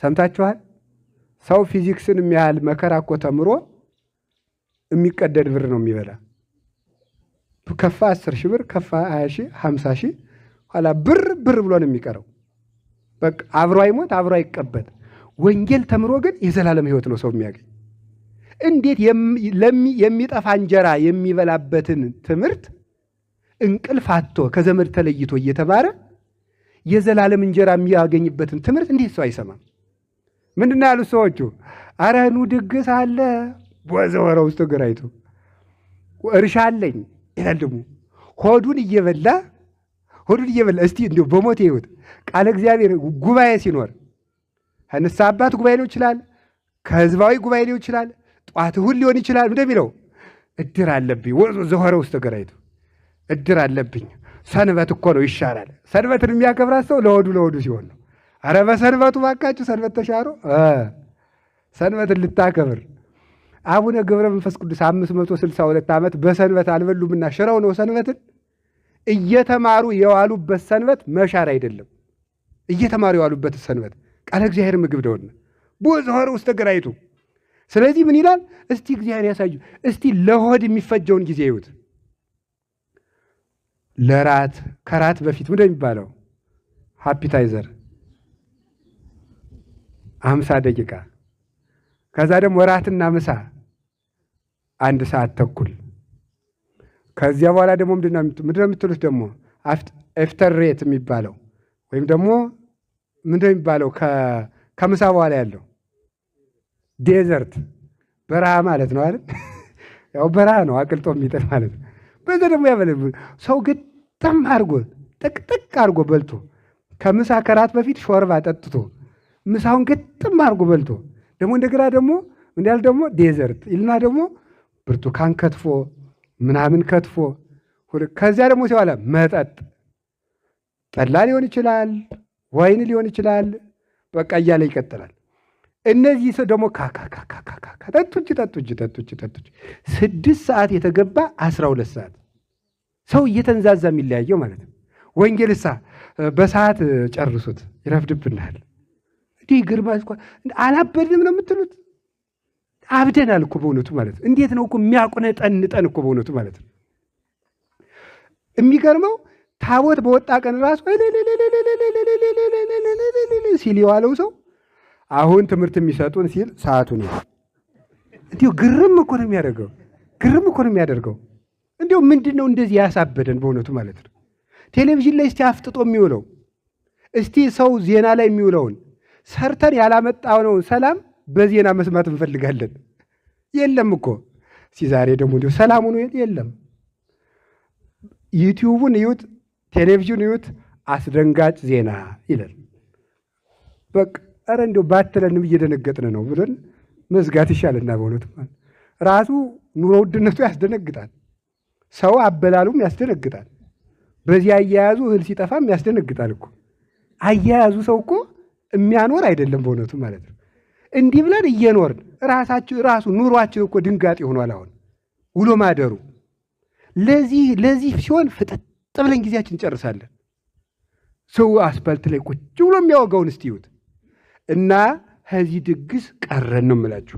ሰምታችኋል? ሰው ፊዚክስን የሚያህል መከራ እኮ ተምሮ የሚቀደድ ብር ነው የሚበላ። ከፋ 10 ሺህ ብር፣ ከፋ 20 ሺህ 50 ሺህ ኋላ ብር ብሎ ነው የሚቀረው። በቃ አብሮ አይሞት አብሮ አይቀበል። ወንጌል ተምሮ ግን የዘላለም ሕይወት ነው ሰው የሚያገኝ። እንዴት የሚጠፋ እንጀራ የሚበላበትን ትምህርት እንቅልፍ አጥቶ ከዘመድ ተለይቶ እየተማረ የዘላለም እንጀራ የሚያገኝበትን ትምህርት እንዴት ሰው አይሰማም? ምንድን ነው ያሉት ሰዎቹ? ኧረ ኑ ድግስ አለ በዘወረ ውስጥ ግራይቱ እርሻ አለኝ ይላል። ደግሞ ሆዱን እየበላ እስቲ እንዲሁ በሞት ይሁት ቃለ እግዚአብሔር ጉባኤ ሲኖር ከንስሐ አባት ጉባኤ ሊሆን ይችላል፣ ከህዝባዊ ጉባኤ ሊሆን ይችላል፣ ጧት እሑድ ሊሆን ይችላል። እንደሚለው እድር አለብኝ ዘወረ ውስጥ ግራይቱ እድር አለብኝ። ሰንበት እኮ ነው ይሻላል። ሰንበትን የሚያከብራት ሰው ለሆዱ ሲሆን ነው። አረ በሰንበቱ ባካችሁ ሰንበት ተሻሮ ሰንበትን ልታከብር አቡነ ገብረ መንፈስ ቅዱስ 562 ዓመት በሰንበት አልበሉምና ሽረው ነው ሰንበትን እየተማሩ የዋሉበት ሰንበት መሻር አይደለም። እየተማሩ የዋሉበት ሰንበት ቃለ እግዚአብሔር ምግብ ነውና በዘወረ ውስጥ ግራይቱ። ስለዚህ ምን ይላል? እስቲ እግዚአብሔር ያሳዩ። እስቲ ለሆድ የሚፈጀውን ጊዜ ይዩት። ለራት ከራት በፊት ምንድን የሚባለው ሃፒታይዘር 50 ደቂቃ፣ ከዛ ደግሞ ራትና ምሳ 1 ሰዓት ተኩል፣ ከዚያ በኋላ ደግሞ ምንድነው የምትሉት ደግሞ አፍተር ሬት የሚባለው ወይም ደግሞ ምንድነው የሚባለው ከምሳ በኋላ ያለው ዴዘርት በረሃ ማለት ነው አይደል? ያው በረሃ ነው አቅልጦ የሚጥል ማለት ነው። በዛ ደግሞ ያበለብ ሰው ግጥም አድርጎ ጥቅጥቅ አድርጎ በልቶ ከምሳ ከራት በፊት ሾርባ ጠጥቶ ምሳውን ግጥም አድርጎ በልቶ ደግሞ እንደገና ደግሞ እንዳል ደግሞ ዴዘርት ይልና ደግሞ ብርቱካን ከትፎ ምናምን ከትፎ ከዚያ ደግሞ ሲዋላ መጠጥ ጠላ ሊሆን ይችላል፣ ወይን ሊሆን ይችላል። በቃ እያለ ይቀጥላል። እነዚህ ሰው ደግሞ ካካካካካ ጠጡች 6 ሰዓት የተገባ 12 ሰዓት ሰው እየተንዛዛ የሚለያየው ማለት ነው። ወንጌልሳ በሰዓት ጨርሱት ይረፍድብናል። እንዲህ ግርማ አላበድንም ነው የምትሉት? አብደናል እኮ በእውነቱ ማለት ነው። እንዴት ነው እኮ የሚያቁነጠንጠን እኮ በእውነቱ ማለት ነው። የሚገርመው ታቦት በወጣ ቀን ራሱ ሲል የዋለው ሰው አሁን ትምህርት የሚሰጡን ሲል ሰዓቱ ነው። እንዲሁ ግርም እኮ ነው የሚያደርገው። እንዲሁ ምንድን ነው እንደዚህ ያሳበደን በእውነቱ ማለት ነው። ቴሌቪዥን ላይ እስቲ አፍጥጦ የሚውለው እስቲ ሰው ዜና ላይ የሚውለውን ሰርተን ያላመጣነውን ሰላም በዜና መስማት እንፈልጋለን። የለም እኮ ዛሬ ደግሞ እንዲሁ ሰላሙን የለም። ዩቲዩቡን እዩት፣ ቴሌቪዥን እዩት፣ አስደንጋጭ ዜና ይላል። በቃ ኧረ እንዲሁ ባትለንም እየደነገጥን ነው ብለን መዝጋት ይሻልና በእውነቱ ራሱ ኑሮ ውድነቱ ያስደነግጣል። ሰው አበላሉም ያስደነግጣል። በዚህ አያያዙ እህል ሲጠፋም ያስደነግጣል እኮ። አያያዙ ሰው እኮ የሚያኖር አይደለም በእውነቱ ማለት ነው። እንዲህ ብለን እየኖርን ራሱ ኑሯችን እኮ ድንጋጤ ሆኗል። አሁን ውሎ ማደሩ ለዚህ ሲሆን ፍጥጥ ብለን ጊዜያችን እንጨርሳለን። ሰው አስፓልት ላይ ቁጭ ብሎ የሚያወጋውን እስቲ ይዩት እና ከዚህ ድግስ ቀረን ነው የምላችሁ።